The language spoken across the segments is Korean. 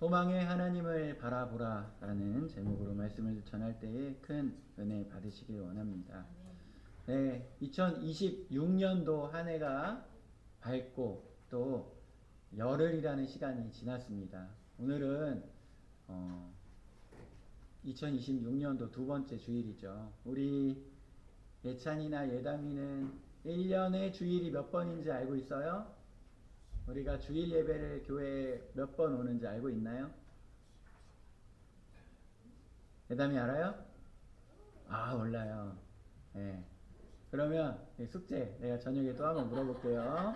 소망의 하나님을 바라보라 라는 제목으로 말씀을 전할 때에 큰 은혜 받으시길 원합니다. 네, 2026년도 한 해가 밝고 또 열흘이라는 시간이 지났습니다. 오늘은 2026년도 두 번째 주일이죠. 우리 예찬이나 예담이는 1년에 주일이 몇 번인지 알고 있어요? 우리가 주일 예배를 교회에 몇 번 오는지 알고 있나요? 예담이 알아요? 아, 몰라요. 네. 그러면 숙제 내가 저녁에 또 한번 물어볼게요.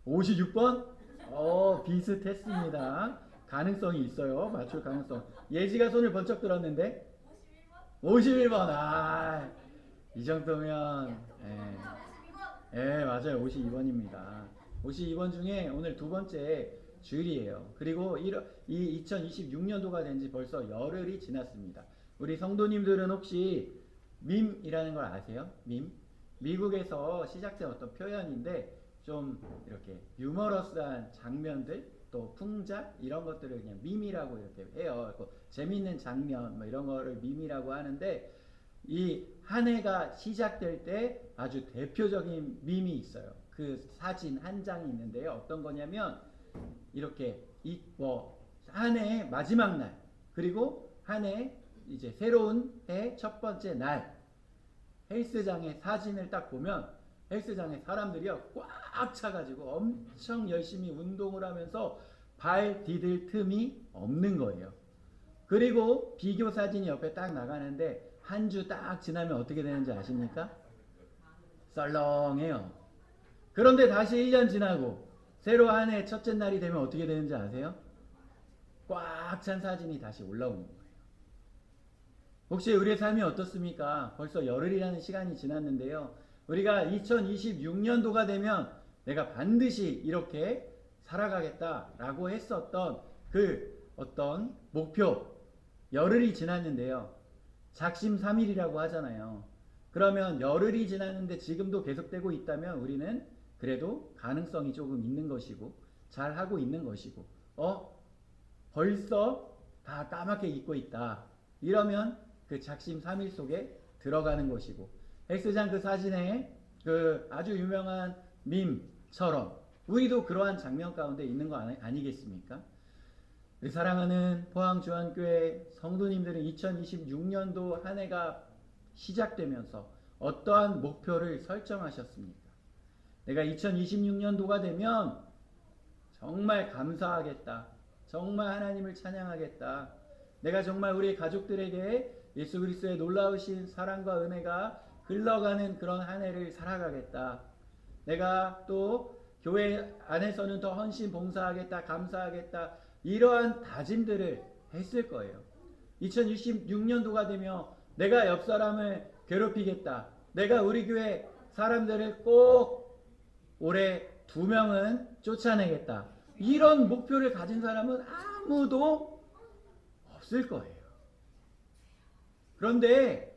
56번? 비슷했습니다. 가능성이 있어요. 맞출 가능성. 예지가 손을 번쩍 들었는데 51번. 아, 이 정도면 맞아요. 52번입니다. 52번 중에 오늘 두 번째 주일이에요. 그리고 이 2026년도가 된 지 벌써 열흘이 지났습니다. 우리 성도님들은 혹시 밈이라는 걸 아세요? 밈? 미국에서 시작된 어떤 표현인데 좀 이렇게 유머러스한 장면들 또 풍자 이런 것들을 그냥 밈이라고 이렇게 해요. 재밌는 장면 뭐 이런 거를 밈이라고 하는데 이 한 해가 시작될 때 아주 대표적인 밈이 있어요. 그 사진 한 장이 있는데요. 어떤 거냐면 이렇게 한 해 마지막 날 그리고 한 해 이제 새로운 해 첫 번째 날 헬스장의 사진을 딱 보면 헬스장에 사람들이요 꽉 차가지고 엄청 열심히 운동을 하면서 발 디딜 틈이 없는 거예요. 그리고 비교 사진이 옆에 딱 나가는데 한 주 딱 지나면 어떻게 되는지 아십니까? 썰렁해요. 그런데 다시 1년 지나고 새로 한 해 첫째 날이 되면 어떻게 되는지 아세요? 꽉 찬 사진이 다시 올라오는 거예요. 혹시 우리의 삶이 어떻습니까? 벌써 열흘이라는 시간이 지났는데요. 우리가 2026년도가 되면 내가 반드시 이렇게 살아가겠다라고 했었던 그 어떤 목표, 열흘이 지났는데요. 작심삼일이라고 하잖아요. 그러면 열흘이 지났는데 지금도 계속되고 있다면 우리는 그래도 가능성이 조금 있는 것이고 잘 하고 있는 것이고 벌써 다 까맣게 잊고 있다. 이러면 그 작심삼일 속에 들어가는 것이고 헬스장 그 사진에 그 아주 유명한 밈처럼 우리도 그러한 장면 가운데 있는 거 아니겠습니까? 우리 사랑하는 포항주안교회 성도님들은 2026년도 한 해가 시작되면서 어떠한 목표를 설정하셨습니까? 내가 2026년도가 되면 정말 감사하겠다. 정말 하나님을 찬양하겠다. 내가 정말 우리 가족들에게 예수 그리스도의 놀라우신 사랑과 은혜가 흘러가는 그런 한 해를 살아가겠다. 내가 또 교회 안에서는 더 헌신 봉사하겠다. 감사하겠다. 이러한 다짐들을 했을 거예요. 2026년도가 되면 내가 옆 사람을 괴롭히겠다. 내가 우리 교회 사람들을 꼭 올해 2명은 쫓아내겠다. 이런 목표를 가진 사람은 아무도 없을 거예요. 그런데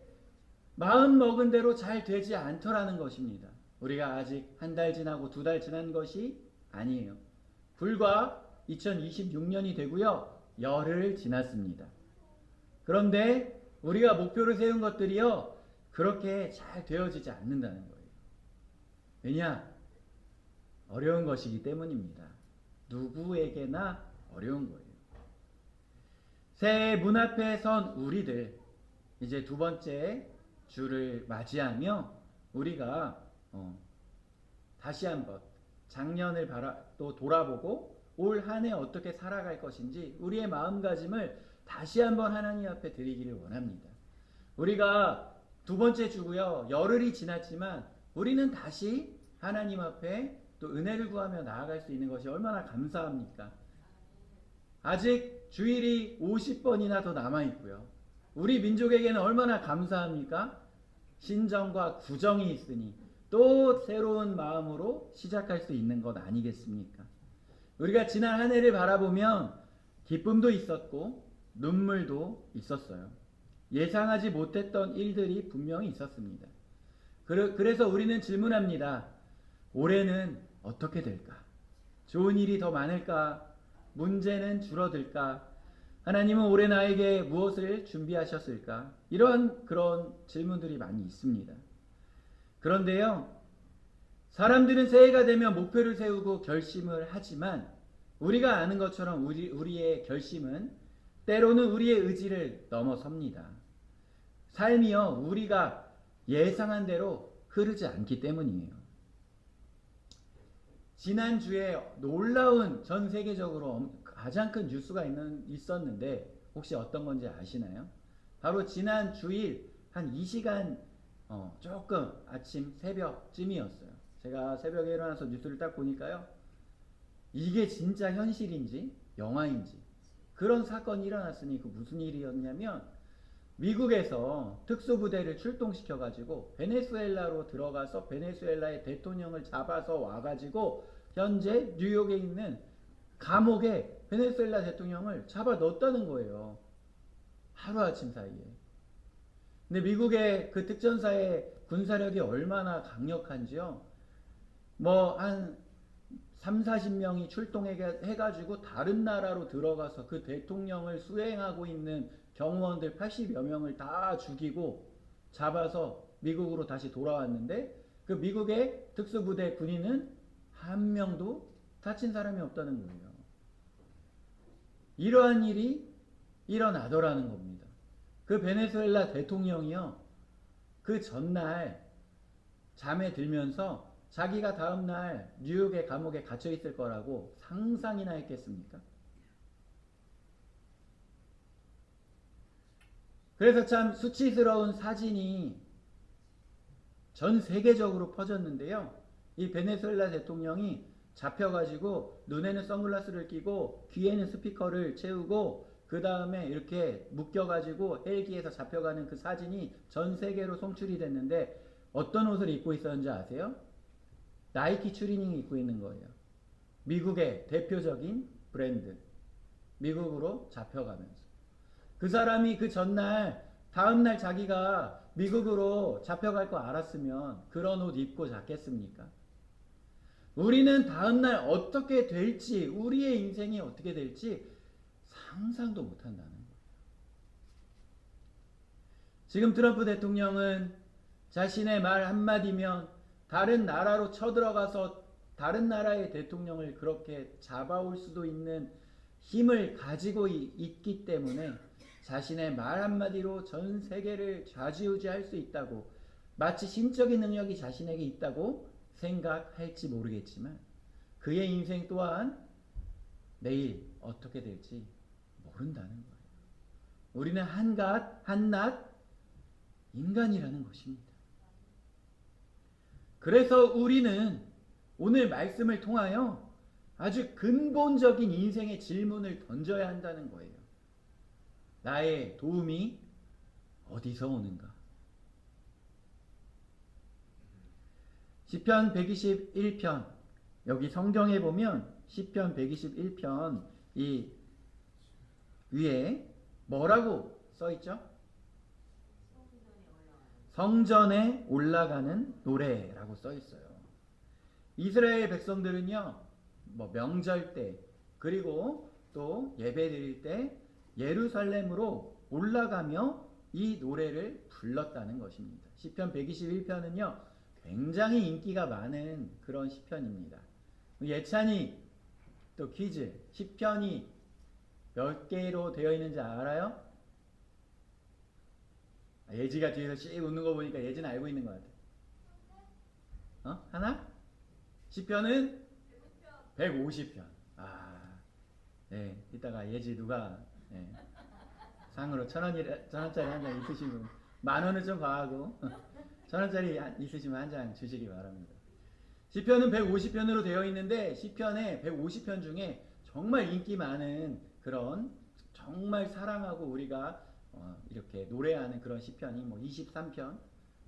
마음 먹은 대로 잘 되지 않더라는 것입니다. 우리가 아직 한 달 지나고 2달 지난 것이 아니에요. 불과 2026년이 되고요. 열흘 지났습니다. 그런데 우리가 목표를 세운 것들이요. 그렇게 잘 되어지지 않는다는 거예요. 왜냐? 어려운 것이기 때문입니다. 누구에게나 어려운 거예요. 새해 문 앞에 선 우리들 이제 두 번째 주를 맞이하며 우리가 다시 한번 작년을 또 돌아보고 올 한 해 어떻게 살아갈 것인지 우리의 마음가짐을 다시 한번 하나님 앞에 드리기를 원합니다. 우리가 두 번째 주고요. 열흘이 지났지만 우리는 다시 하나님 앞에 또 은혜를 구하며 나아갈 수 있는 것이 얼마나 감사합니까? 아직 주일이 50번이나 더 남아있고요. 우리 민족에게는 얼마나 감사합니까? 신정과 구정이 있으니 또 새로운 마음으로 시작할 수 있는 것 아니겠습니까? 우리가 지난 한 해를 바라보면 기쁨도 있었고 눈물도 있었어요. 예상하지 못했던 일들이 분명히 있었습니다. 그래서 우리는 질문합니다. 올해는 어떻게 될까? 좋은 일이 더 많을까? 문제는 줄어들까? 하나님은 올해 나에게 무엇을 준비하셨을까? 이런 그런 질문들이 많이 있습니다. 그런데요, 사람들은 새해가 되면 목표를 세우고 결심을 하지만 우리가 아는 것처럼 우리의 결심은 때로는 우리의 의지를 넘어섭니다. 삶이요, 우리가 예상한 대로 흐르지 않기 때문이에요. 지난주에 놀라운 전 세계적으로 가장 큰 뉴스가 있었는데 혹시 어떤 건지 아시나요? 바로 지난 주일 한 2시간 조금 아침 새벽쯤이었어요. 제가 새벽에 일어나서 뉴스를 딱 보니까요. 이게 진짜 현실인지 영화인지 그런 사건이 일어났으니 그 무슨 일이었냐면 미국에서 특수부대를 출동시켜가지고 베네수엘라로 들어가서 베네수엘라의 대통령을 잡아서 와가지고 현재 뉴욕에 있는 감옥에 베네수엘라 대통령을 잡아 넣었다는 거예요. 하루아침 사이에. 근데 미국의 그 특전사의 군사력이 얼마나 강력한지요. 뭐 한 3, 40명이 출동해가지고 다른 나라로 들어가서 그 대통령을 수행하고 있는 경호원들 80여 명을 다 죽이고 잡아서 미국으로 다시 돌아왔는데 그 미국의 특수부대 군인은 한 명도 다친 사람이 없다는 거예요. 이러한 일이 일어나더라는 겁니다. 그 베네수엘라 대통령이요. 그 전날 잠에 들면서 자기가 다음날 뉴욕의 감옥에 갇혀 있을 거라고 상상이나 했겠습니까? 그래서 참 수치스러운 사진이 전 세계적으로 퍼졌는데요. 이 베네수엘라 대통령이 잡혀가지고 눈에는 선글라스를 끼고 귀에는 스피커를 채우고 그 다음에 이렇게 묶여가지고 헬기에서 잡혀가는 그 사진이 전 세계로 송출이 됐는데 어떤 옷을 입고 있었는지 아세요? 나이키 추리닝을 입고 있는 거예요. 미국의 대표적인 브랜드. 미국으로 잡혀가면서. 그 사람이 그 전날 다음날 자기가 미국으로 잡혀갈 거 알았으면 그런 옷 입고 잤겠습니까? 우리는 다음날 어떻게 될지 우리의 인생이 어떻게 될지 상상도 못한다는 거예요. 지금 트럼프 대통령은 자신의 말 한마디면 다른 나라로 쳐들어가서 다른 나라의 대통령을 그렇게 잡아올 수도 있는 힘을 가지고 있기 때문에 자신의 말 한마디로 전 세계를 좌지우지할 수 있다고 마치 신적인 능력이 자신에게 있다고 생각할지 모르겠지만 그의 인생 또한 내일 어떻게 될지 모른다는 거예요. 우리는 한낱 인간이라는 것입니다. 그래서 우리는 오늘 말씀을 통하여 아주 근본적인 인생의 질문을 던져야 한다는 거예요. 나의 도움이 어디서 오는가? 시편 121편 여기 성경에 보면 시편 121편 이 위에 뭐라고 써있죠? 성전에 올라가는 노래라고 써있어요. 이스라엘 백성들은요, 뭐 명절 때 그리고 또 예배 드릴 때 예루살렘으로 올라가며 이 노래를 불렀다는 것입니다. 시편 121편은요, 굉장히 인기가 많은 그런 시편입니다. 예찬이 또 퀴즈, 시편이 몇 개로 되어 있는지 알아요? 예지가 뒤에서 씩 웃는 거 보니까 예지는 알고 있는 것 같아. 하나? 시편은 150편. 네, 이따가 예지 누가 상으로 1,000원짜리 한 장 있으시면 10,000원은 좀 과하고 1,000원짜리 있으시면 한 장 주시기 바랍니다. 시편은 150편으로 되어 있는데 시편의 150편 중에 정말 인기 많은 그런 정말 사랑하고 우리가 이렇게 노래하는 그런 시편이 뭐 23편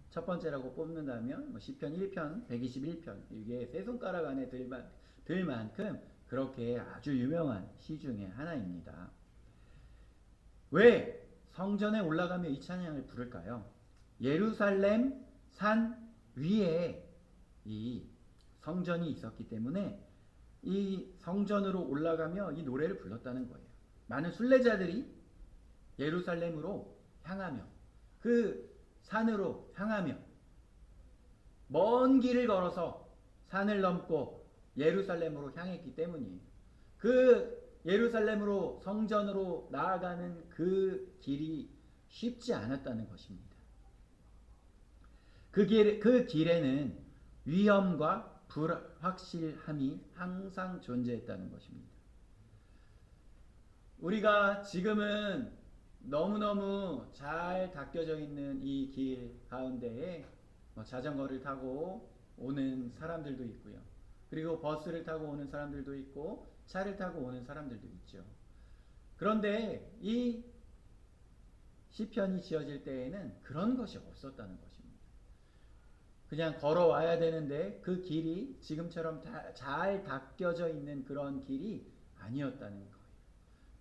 첫 번째라고 뽑는다면 뭐 시편 1편 121편 이게 세 손가락 안에 들 만큼 그렇게 아주 유명한 시 중에 하나입니다. 왜 성전에 올라가며 이 찬양을 부를까요? 예루살렘 산 위에 이 성전이 있었기 때문에 이 성전으로 올라가며 이 노래를 불렀다는 거예요. 많은 순례자들이 예루살렘으로 향하며 그 산으로 향하며 먼 길을 걸어서 산을 넘고 예루살렘으로 향했기 때문이에요. 그 예루살렘으로 성전으로 나아가는 그 길이 쉽지 않았다는 것입니다. 그 길에는 위험과 불확실함이 항상 존재했다는 것입니다. 우리가 지금은 너무너무 잘 닦여져 있는 이 길 가운데에 자전거를 타고 오는 사람들도 있고요. 그리고 버스를 타고 오는 사람들도 있고 차를 타고 오는 사람들도 있죠. 그런데 이 시편이 지어질 때에는 그런 것이 없었다는 것입니다. 그냥 걸어와야 되는데 그 길이 지금처럼 잘 닦여져 있는 그런 길이 아니었다는 거예요.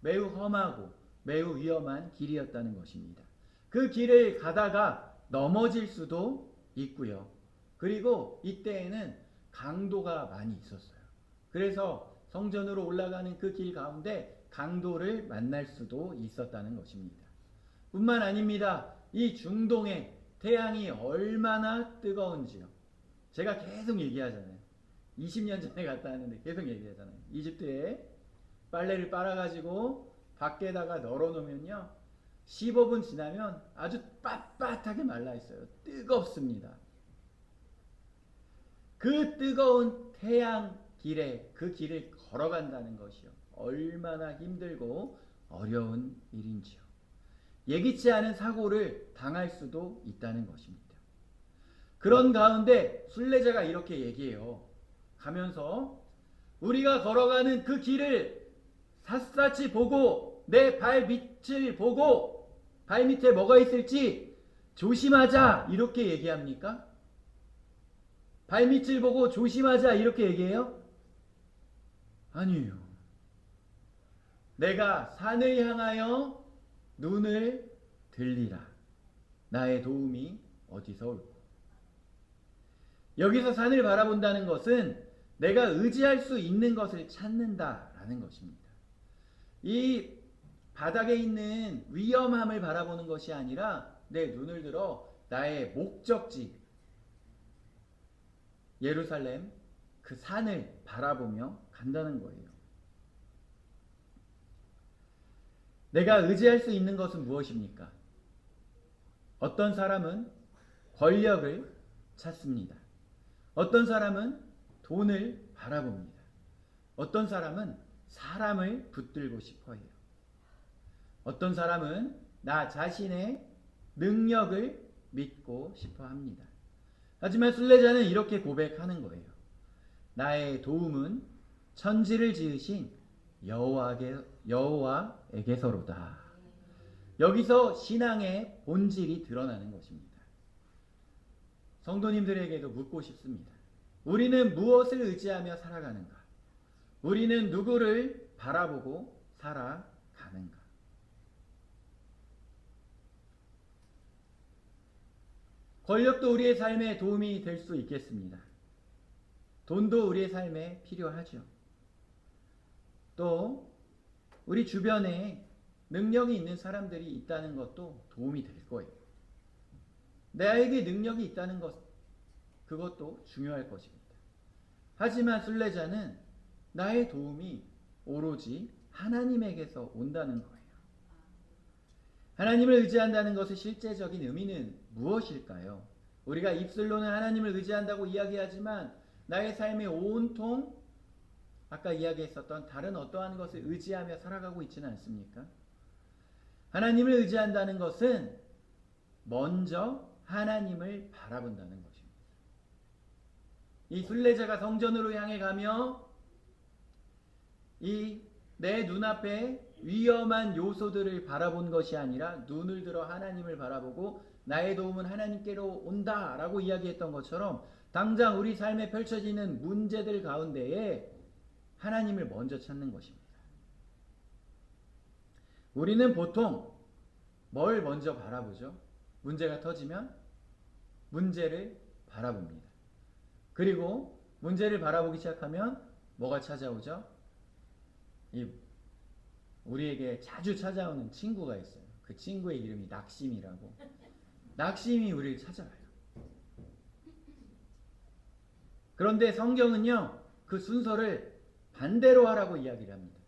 매우 험하고 매우 위험한 길이었다는 것입니다. 그 길을 가다가 넘어질 수도 있고요. 그리고 이때에는 강도가 많이 있었어요. 그래서 성전으로 올라가는 그 길 가운데 강도를 만날 수도 있었다는 것입니다. 뿐만 아닙니다. 이 중동의 태양이 얼마나 뜨거운지요. 제가 계속 얘기하잖아요. 20년 전에 갔다 왔는데 계속 얘기하잖아요. 이집트에 빨래를 빨아가지고 밖에다가 널어놓으면요 15분 지나면 아주 빳빳하게 말라있어요. 뜨겁습니다. 그 뜨거운 태양 길에 그 길을 걸어간다는 것이요 얼마나 힘들고 어려운 일인지요. 예기치 않은 사고를 당할 수도 있다는 것입니다. 그런 가운데 순례자가 이렇게 얘기해요. 가면서 우리가 걸어가는 그 길을 샅샅이 보고 내 발밑을 보고 발밑에 뭐가 있을지 조심하자 이렇게 얘기합니까? 발밑을 보고 조심하자 이렇게 얘기해요? 아니에요. 내가 산을 향하여 눈을 들리라. 나의 도움이 어디서 올까? 여기서 산을 바라본다는 것은 내가 의지할 수 있는 것을 찾는다라는 것입니다. 이 바닥에 있는 위험함을 바라보는 것이 아니라 내 눈을 들어 나의 목적지 예루살렘 그 산을 바라보며 간다는 거예요. 내가 의지할 수 있는 것은 무엇입니까? 어떤 사람은 권력을 찾습니다. 어떤 사람은 돈을 바라봅니다. 어떤 사람은 사람을 붙들고 싶어 해요. 어떤 사람은 나 자신의 능력을 믿고 싶어 합니다. 하지만 순례자는 이렇게 고백하는 거예요. 나의 도움은 천지를 지으신 여호와에게서로다. 여기서 신앙의 본질이 드러나는 것입니다. 성도님들에게도 묻고 싶습니다. 우리는 무엇을 의지하며 살아가는가? 우리는 누구를 바라보고 살아가는가? 권력도 우리의 삶에 도움이 될 수 있겠습니다. 돈도 우리의 삶에 필요하죠. 또 우리 주변에 능력이 있는 사람들이 있다는 것도 도움이 될 거예요. 나에게 능력이 있다는 것, 그것도 중요할 것입니다. 하지만 순례자는 나의 도움이 오로지 하나님에게서 온다는 거예요. 하나님을 의지한다는 것의 실제적인 의미는 무엇일까요? 우리가 입술로는 하나님을 의지한다고 이야기하지만 나의 삶에 온통 아까 이야기했었던 다른 어떠한 것을 의지하며 살아가고 있지는 않습니까? 하나님을 의지한다는 것은 먼저 하나님을 바라본다는 것입니다. 이 순례자가 성전으로 향해 가며 이 내 눈앞에 위험한 요소들을 바라본 것이 아니라 눈을 들어 하나님을 바라보고 나의 도움은 하나님께로 온다라고 이야기했던 것처럼 당장 우리 삶에 펼쳐지는 문제들 가운데에 하나님을 먼저 찾는 것입니다. 우리는 보통 뭘 먼저 바라보죠? 문제가 터지면 문제를 바라봅니다. 그리고 문제를 바라보기 시작하면 뭐가 찾아오죠? 이 우리에게 자주 찾아오는 친구가 있어요. 그 친구의 이름이 낙심이라고. 낙심이 우리를 찾아와요. 그런데 성경은요, 그 순서를 반대로 하라고 이야기를 합니다.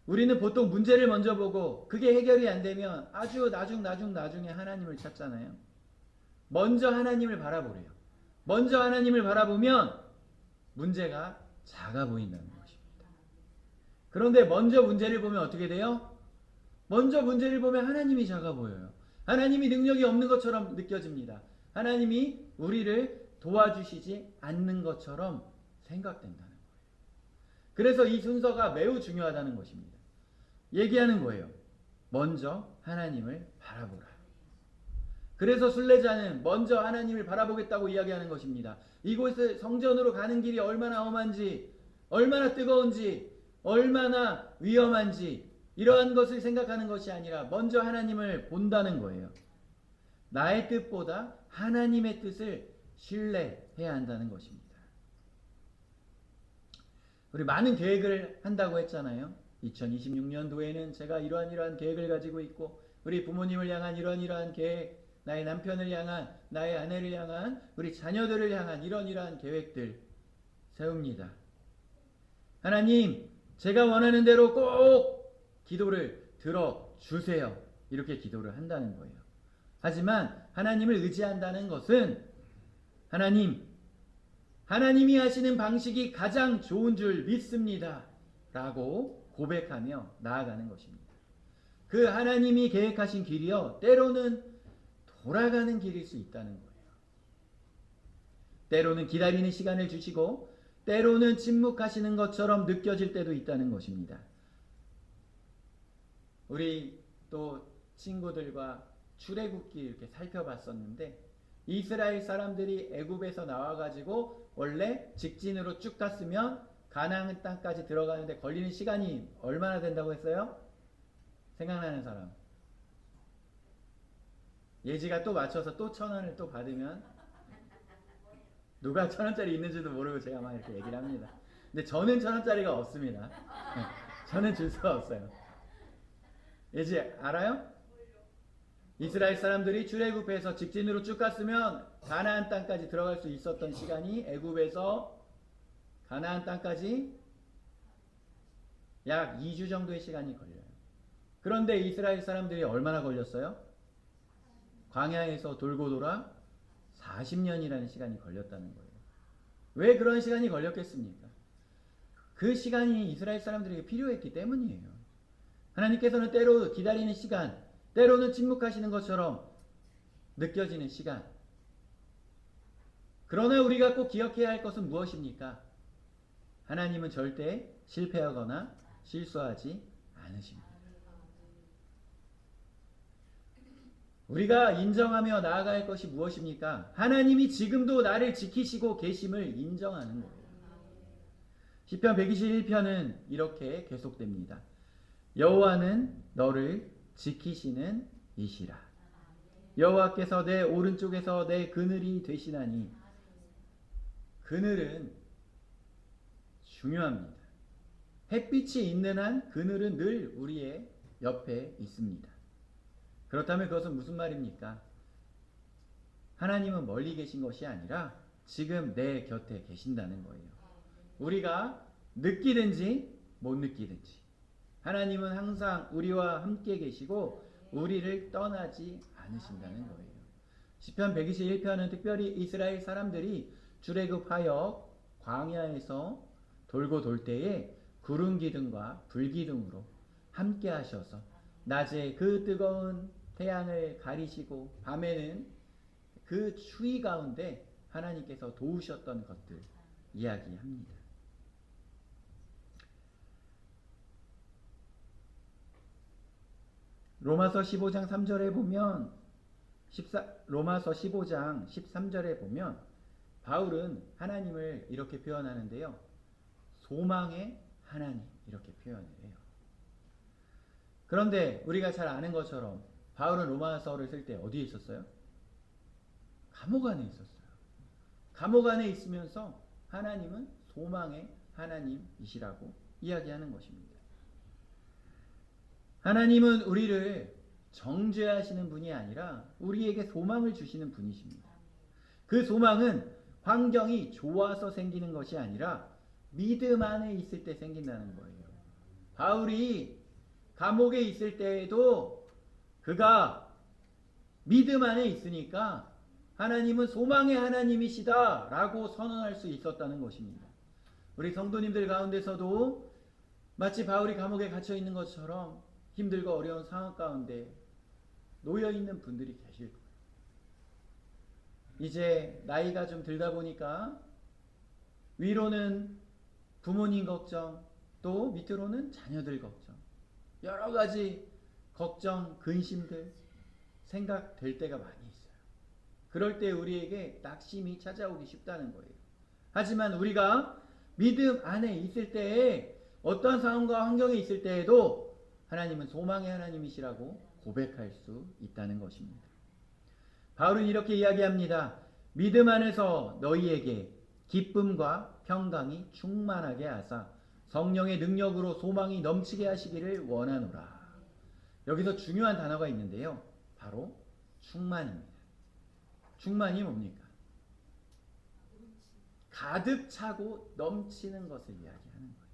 우리는 보통 문제를 먼저 보고 그게 해결이 안 되면 아주 나중에 하나님을 찾잖아요. 먼저 하나님을 바라보래요. 먼저 하나님을 바라보면 문제가 작아 보인다는 것입니다. 그런데 먼저 문제를 보면 어떻게 돼요? 먼저 문제를 보면 하나님이 작아 보여요. 하나님이 능력이 없는 것처럼 느껴집니다. 하나님이 우리를 도와주시지 않는 것처럼 생각된다는 거예요. 그래서 이 순서가 매우 중요하다는 것입니다. 얘기하는 거예요. 먼저 하나님을 바라보라. 그래서 순례자는 먼저 하나님을 바라보겠다고 이야기하는 것입니다. 이곳에 성전으로 가는 길이 얼마나 험한지, 얼마나 뜨거운지, 얼마나 위험한지 이러한 것을 생각하는 것이 아니라 먼저 하나님을 본다는 거예요. 나의 뜻보다 하나님의 뜻을 신뢰해야 한다는 것입니다. 우리 많은 계획을 한다고 했잖아요. 2026년도에는 제가 이러한 계획을 가지고 있고 우리 부모님을 향한 이러한 계획, 나의 남편을 향한, 나의 아내를 향한, 우리 자녀들을 향한 이러한 계획들 세웁니다. 하나님, 제가 원하는 대로 꼭 기도를 들어주세요. 이렇게 기도를 한다는 거예요. 하지만 하나님을 의지한다는 것은 하나님이 하시는 방식이 가장 좋은 줄 믿습니다. 라고 고백하며 나아가는 것입니다. 그 하나님이 계획하신 길이요, 때로는 돌아가는 길일 수 있다는 거예요. 때로는 기다리는 시간을 주시고 때로는 침묵하시는 것처럼 느껴질 때도 있다는 것입니다. 우리 또 친구들과 출애굽기 이렇게 살펴봤었는데 이스라엘 사람들이 애굽에서 나와가지고 원래 직진으로 쭉 갔으면 가나안 땅까지 들어가는데 걸리는 시간이 얼마나 된다고 했어요? 생각나는 사람. 예지가 또 맞춰서 또 1,000원을 또 받으면 누가 1,000원짜리 있는지도 모르고 제가 막 이렇게 얘기를 합니다. 근데 저는 1,000원짜리가 없습니다. 저는 줄 수가 없어요. 예지 알아요? 이스라엘 사람들이 출애굽해서 직진으로 쭉 갔으면 가나안 땅까지 들어갈 수 있었던 시간이 애굽에서 가나안 땅까지 약 2주 정도의 시간이 걸려요. 그런데 이스라엘 사람들이 얼마나 걸렸어요? 광야에서 돌고 돌아 40년이라는 시간이 걸렸다는 거예요. 왜 그런 시간이 걸렸겠습니까? 그 시간이 이스라엘 사람들에게 필요했기 때문이에요. 하나님께서는 때로 기다리는 시간, 때로는 침묵하시는 것처럼 느껴지는 시간. 그러나 우리가 꼭 기억해야 할 것은 무엇입니까? 하나님은 절대 실패하거나 실수하지 않으십니다. 우리가 인정하며 나아가야 할 것이 무엇입니까? 하나님이 지금도 나를 지키시고 계심을 인정하는 거예요. 시편 121편은 이렇게 계속됩니다. 여호와는 너를 지키시는 이시라. 여호와께서 내 오른쪽에서 내 그늘이 되시나니. 그늘은 중요합니다. 햇빛이 있는 한 그늘은 늘 우리의 옆에 있습니다. 그렇다면 그것은 무슨 말입니까? 하나님은 멀리 계신 것이 아니라 지금 내 곁에 계신다는 거예요. 우리가 느끼든지 못 느끼든지 하나님은 항상 우리와 함께 계시고 우리를 떠나지 않으신다는 거예요. 시편 121편은 특별히 이스라엘 사람들이 출애굽하여 광야에서 돌고 돌 때에 구름 기둥과 불 기둥으로 함께 하셔서 낮에 그 뜨거운 태양을 가리시고 밤에는 그 추위 가운데 하나님께서 도우셨던 것들 이야기합니다. 로마서 15장 3절에 보면 로마서 15장 13절에 보면 바울은 하나님을 이렇게 표현하는데요. 소망의 하나님 이렇게 표현을 해요. 그런데 우리가 잘 아는 것처럼 바울은 로마서를 쓸 때 어디에 있었어요? 감옥 안에 있었어요. 감옥 안에 있으면서 하나님은 소망의 하나님이시라고 이야기하는 것입니다. 하나님은 우리를 정죄하시는 분이 아니라 우리에게 소망을 주시는 분이십니다. 그 소망은 환경이 좋아서 생기는 것이 아니라 믿음 안에 있을 때 생긴다는 거예요. 바울이 감옥에 있을 때에도 그가 믿음 안에 있으니까 하나님은 소망의 하나님이시다 라고 선언할 수 있었다는 것입니다. 우리 성도님들 가운데서도 마치 바울이 감옥에 갇혀 있는 것처럼 힘들고 어려운 상황 가운데 놓여 있는 분들이 계실 거예요. 이제 나이가 좀 들다 보니까 위로는 부모님 걱정, 또 밑으로는 자녀들 걱정, 여러 가지 걱정, 근심들 생각될 때가 많이 있어요. 그럴 때 우리에게 낙심이 찾아오기 쉽다는 거예요. 하지만 우리가 믿음 안에 있을 때에 어떤 상황과 환경에 있을 때에도 하나님은 소망의 하나님이시라고 고백할 수 있다는 것입니다. 바울은 이렇게 이야기합니다. 믿음 안에서 너희에게 기쁨과 평강이 충만하게 하사 성령의 능력으로 소망이 넘치게 하시기를 원하노라. 여기서 중요한 단어가 있는데요. 바로 충만입니다. 충만이 뭡니까? 가득 차고 넘치는 것을 이야기하는 거예요.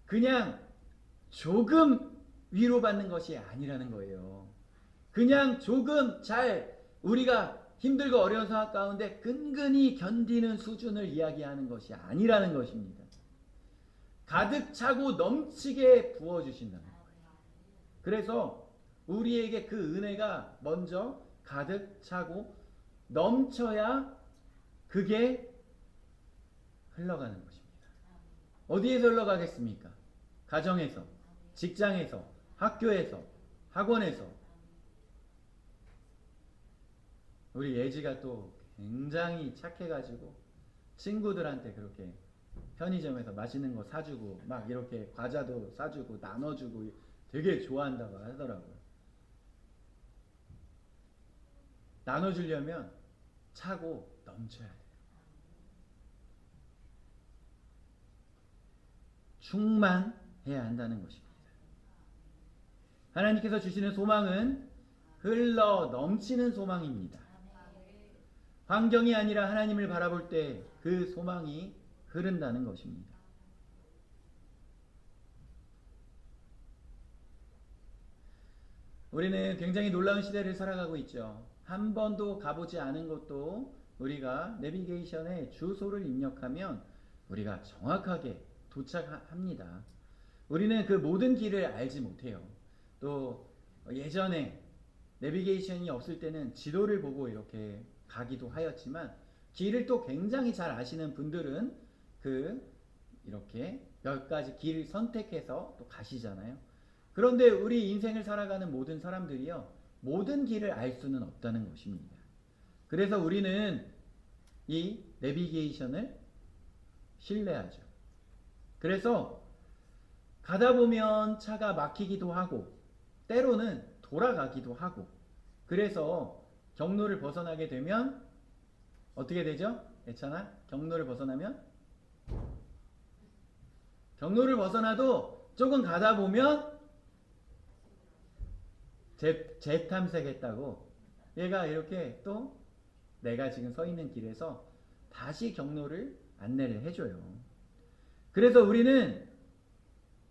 그냥 조금 위로받는 것이 아니라는 거예요. 그냥 조금 잘 우리가 힘들고 어려운 상황 가운데 끈끈이 견디는 수준을 이야기하는 것이 아니라는 것입니다. 가득 차고 넘치게 부어주신다는 거예요. 그래서 우리에게 그 은혜가 먼저 가득 차고 넘쳐야 그게 흘러가는 것입니다. 어디에서 흘러가겠습니까? 가정에서, 직장에서, 학교에서, 학원에서. 우리 예지가 또 굉장히 착해가지고 친구들한테 그렇게 편의점에서 맛있는 거 사주고 막 이렇게 과자도 사주고 나눠주고 되게 좋아한다고 하더라고요. 나눠주려면 차고 넘쳐야 돼요. 충만해야 한다는 것입니다. 하나님께서 주시는 소망은 흘러 넘치는 소망입니다. 환경이 아니라 하나님을 바라볼 때 그 소망이 흐른다는 것입니다. 우리는 굉장히 놀라운 시대를 살아가고 있죠. 한 번도 가보지 않은 곳도 우리가 내비게이션에 주소를 입력하면 우리가 정확하게 도착합니다. 우리는 그 모든 길을 알지 못해요. 또 예전에 내비게이션이 없을 때는 지도를 보고 이렇게 가기도 하였지만 길을 또 굉장히 잘 아시는 분들은 이렇게 몇 가지 길을 선택해서 또 가시잖아요. 그런데 우리 인생을 살아가는 모든 사람들이요, 모든 길을 알 수는 없다는 것입니다. 그래서 우리는 이 내비게이션을 신뢰하죠. 그래서 가다 보면 차가 막히기도 하고 때로는 돌아가기도 하고, 그래서 경로를 벗어나게 되면 어떻게 되죠? 예찬아? 경로를 벗어나면? 경로를 벗어나도 조금 가다 보면 재탐색했다고 얘가 이렇게 또 내가 지금 서 있는 길에서 다시 경로를 안내를 해줘요. 그래서 우리는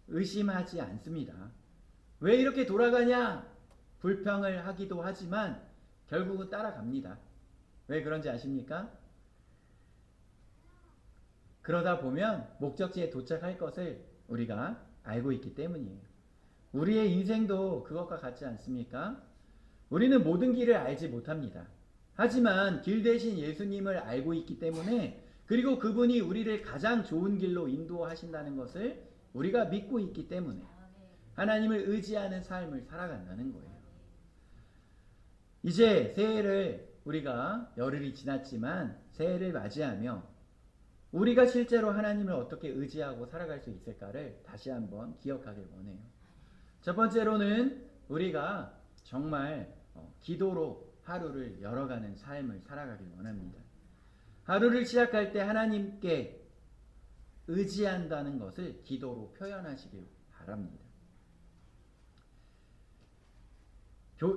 의심하지 않습니다. 왜 이렇게 돌아가냐? 불평을 하기도 하지만 결국은 따라갑니다. 왜 그런지 아십니까? 그러다 보면 목적지에 도착할 것을 우리가 알고 있기 때문이에요. 우리의 인생도 그것과 같지 않습니까? 우리는 모든 길을 알지 못합니다. 하지만 길 대신 예수님을 알고 있기 때문에, 그리고 그분이 우리를 가장 좋은 길로 인도하신다는 것을 우리가 믿고 있기 때문에 하나님을 의지하는 삶을 살아간다는 거예요. 이제 새해를 우리가 열흘이 지났지만 새해를 맞이하며 우리가 실제로 하나님을 어떻게 의지하고 살아갈 수 있을까를 다시 한번 기억하길 원해요. 첫 번째로는 우리가 정말 기도로 하루를 열어가는 삶을 살아가길 원합니다. 하루를 시작할 때 하나님께 의지한다는 것을 기도로 표현하시길 바랍니다.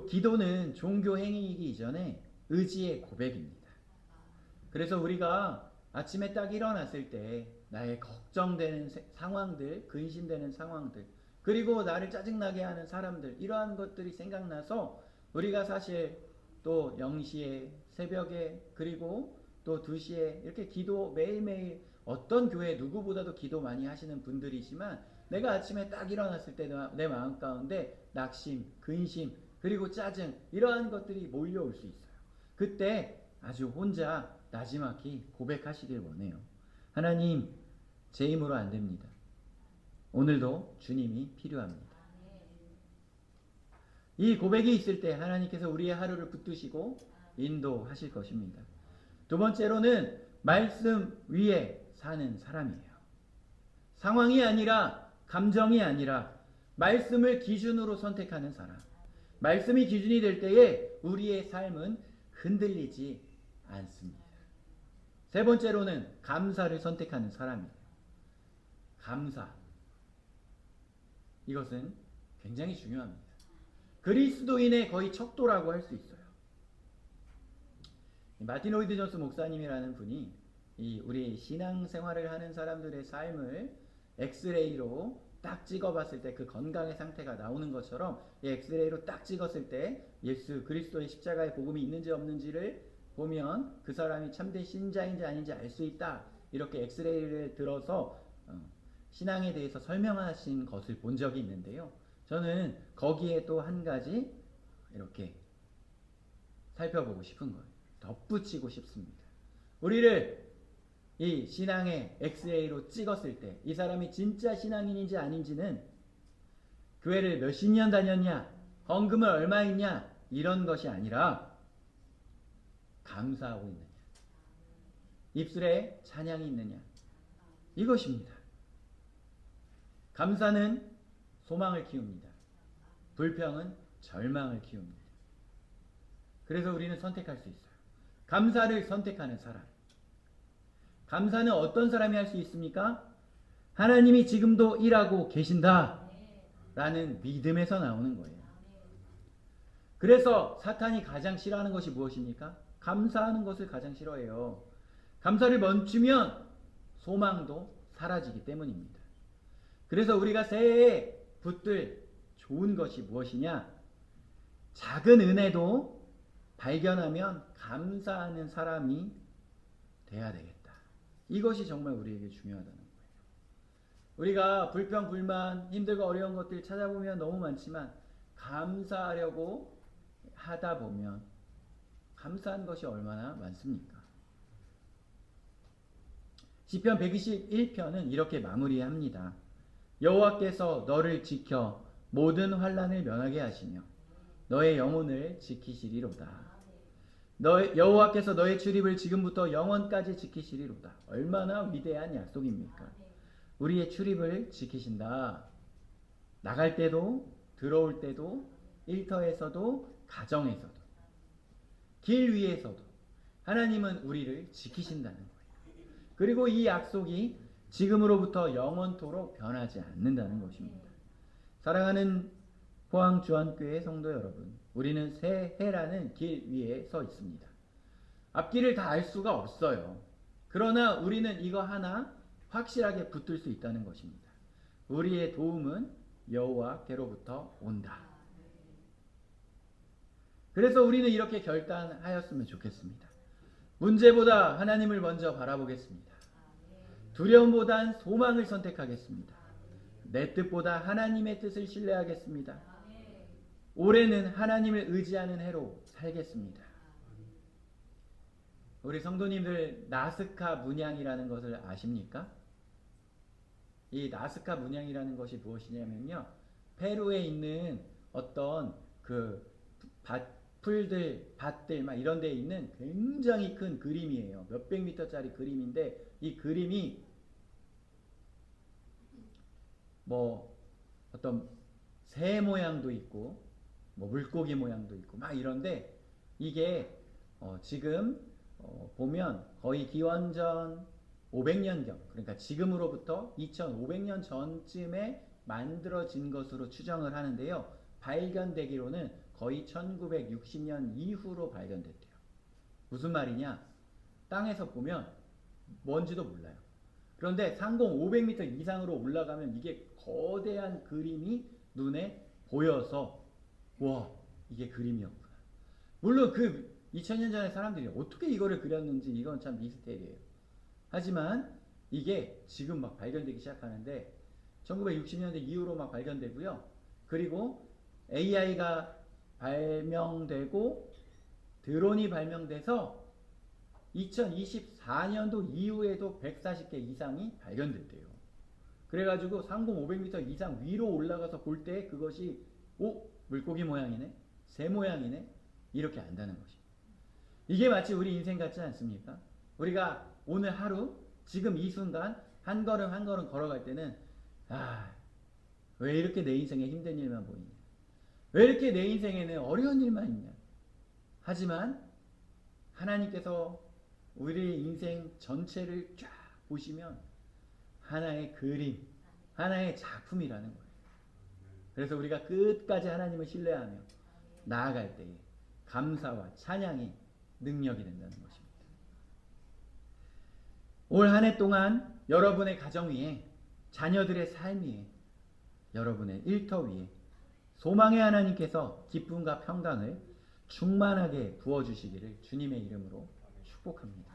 기도는 종교 행위이기 이전에 의지의 고백입니다. 그래서 우리가 아침에 딱 일어났을 때 나의 걱정되는 상황들, 근심되는 상황들, 그리고 나를 짜증나게 하는 사람들, 이러한 것들이 생각나서 우리가 사실 또 0시에, 새벽에, 그리고 또 2시에 이렇게 기도 매일매일, 어떤 교회 누구보다도 기도 많이 하시는 분들이지만 내가 아침에 딱 일어났을 때 내 마음 가운데 낙심, 근심, 그리고 짜증, 이러한 것들이 몰려올 수 있어요. 그때 아주 혼자 나지막히 고백하시길 원해요. 하나님, 제 힘으로 안 됩니다. 오늘도 주님이 필요합니다. 이 고백이 있을 때 하나님께서 우리의 하루를 붙드시고 인도하실 것입니다. 두 번째로는 말씀 위에 사는 사람이에요. 상황이 아니라, 감정이 아니라 말씀을 기준으로 선택하는 사람. 말씀이 기준이 될 때에 우리의 삶은 흔들리지 않습니다. 세 번째로는 감사를 선택하는 사람이에요. 감사. 이것은 굉장히 중요합니다. 그리스도인의 거의 척도라고 할 수 있어요. 마틴 로이드 존스 목사님이라는 분이 우리 신앙생활을 하는 사람들의 삶을 엑스레이로 딱 찍어봤을 때 그 건강의 상태가 나오는 것처럼 이 엑스레이로 딱 찍었을 때 예수 그리스도의 십자가의 복음이 있는지 없는지를 보면 그 사람이 참된 신자인지 아닌지 알 수 있다. 이렇게 엑스레이를 들어서 신앙에 대해서 설명하신 것을 본 적이 있는데요. 저는 거기에 또 한 가지 이렇게 살펴보고 싶은 거예요. 덧붙이고 싶습니다. 우리를 이 신앙의 엑스레이로 찍었을 때 이 사람이 진짜 신앙인인지 아닌지는 교회를 몇십 년 다녔냐, 헌금을 얼마 했냐, 이런 것이 아니라 감사하고 있느냐, 입술에 찬양이 있느냐, 이것입니다. 감사는 소망을 키웁니다. 불평은 절망을 키웁니다. 그래서 우리는 선택할 수 있어요. 감사를 선택하는 사람. 감사는 어떤 사람이 할 수 있습니까? 하나님이 지금도 일하고 계신다 라는 믿음에서 나오는 거예요. 그래서 사탄이 가장 싫어하는 것이 무엇입니까? 감사하는 것을 가장 싫어해요. 감사를 멈추면 소망도 사라지기 때문입니다. 그래서 우리가 새해에 붙들 좋은 것이 무엇이냐? 작은 은혜도 발견하면 감사하는 사람이 돼야 되겠다. 이것이 정말 우리에게 중요하다는 거예요. 우리가 불평, 불만, 힘들고 어려운 것들 찾아보면 너무 많지만 감사하려고 하다 보면 감사한 것이 얼마나 많습니까? 시편 121편은 이렇게 마무리합니다. 여호와께서 너를 지켜 모든 환난을 면하게 하시며 너의 영혼을 지키시리로다. 여호와께서 너의 출입을 지금부터 영원까지 지키시리로다. 얼마나 위대한 약속입니까? 우리의 출입을 지키신다. 나갈 때도, 들어올 때도, 일터에서도, 가정에서도, 길 위에서도 하나님은 우리를 지키신다는 거예요. 그리고 이 약속이 지금으로부터 영원토록 변하지 않는다는 것입니다. 사랑하는 포항주안교회 성도 여러분, 우리는 새해라는 길 위에 서 있습니다. 앞길을 다 알 수가 없어요. 그러나 우리는 이거 하나 확실하게 붙들 수 있다는 것입니다. 우리의 도움은 여호와께로부터 온다. 그래서 우리는 이렇게 결단하였으면 좋겠습니다. 문제보다 하나님을 먼저 바라보겠습니다. 두려움보단 소망을 선택하겠습니다. 내 뜻보다 하나님의 뜻을 신뢰하겠습니다. 올해는 하나님을 의지하는 해로 살겠습니다. 우리 성도님들 나스카 문양이라는 것을 아십니까? 이 나스카 문양이라는 것이 무엇이냐면요, 페루에 있는 어떤 그 풀들, 밭들 막 이런 데에 있는 굉장히 큰 그림이에요. 몇백 미터짜리 그림인데 이 그림이 뭐 어떤 새 모양도 있고 뭐 물고기 모양도 있고 막 이런데 이게 지금 보면 거의 기원전 500년경, 그러니까 지금으로부터 2500년 전쯤에 만들어진 것으로 추정을 하는데요. 발견되기로는 거의 1960년 이후로 발견됐대요. 무슨 말이냐? 땅에서 보면 뭔지도 몰라요. 그런데 상공 500m 이상으로 올라가면 이게 거대한 그림이 눈에 보여서 와, 이게 그림이었구나. 물론 그 2000년 전에 사람들이 어떻게 이거를 그렸는지 이건 참 미스테리예요. 하지만 이게 지금 막 발견되기 시작하는데 1960년대 이후로 막 발견되고요. 그리고 AI가 발명되고 드론이 발명돼서 2024년도 이후에도 140개 이상이 발견됐대요. 그래가지고 상공 500m 이상 위로 올라가서 볼 때 그것이 물고기 모양이네? 새 모양이네? 이렇게 안다는 것입니다. 이게 마치 우리 인생 같지 않습니까? 우리가 오늘 하루 지금 이 순간 한 걸음 한 걸음 걸어갈 때는 왜 이렇게 내 인생에 힘든 일만 보이냐? 왜 이렇게 내 인생에는 어려운 일만 있냐? 하지만 하나님께서 우리 인생 전체를 쫙 보시면 하나의 그림, 하나의 작품이라는 거예요. 그래서 우리가 끝까지 하나님을 신뢰하며 나아갈 때에 감사와 찬양이 능력이 된다는 것입니다. 올 한 해 동안 여러분의 가정 위에, 자녀들의 삶 위에, 여러분의 일터 위에 소망의 하나님께서 기쁨과 평강을 충만하게 부어주시기를 주님의 이름으로 축복합니다.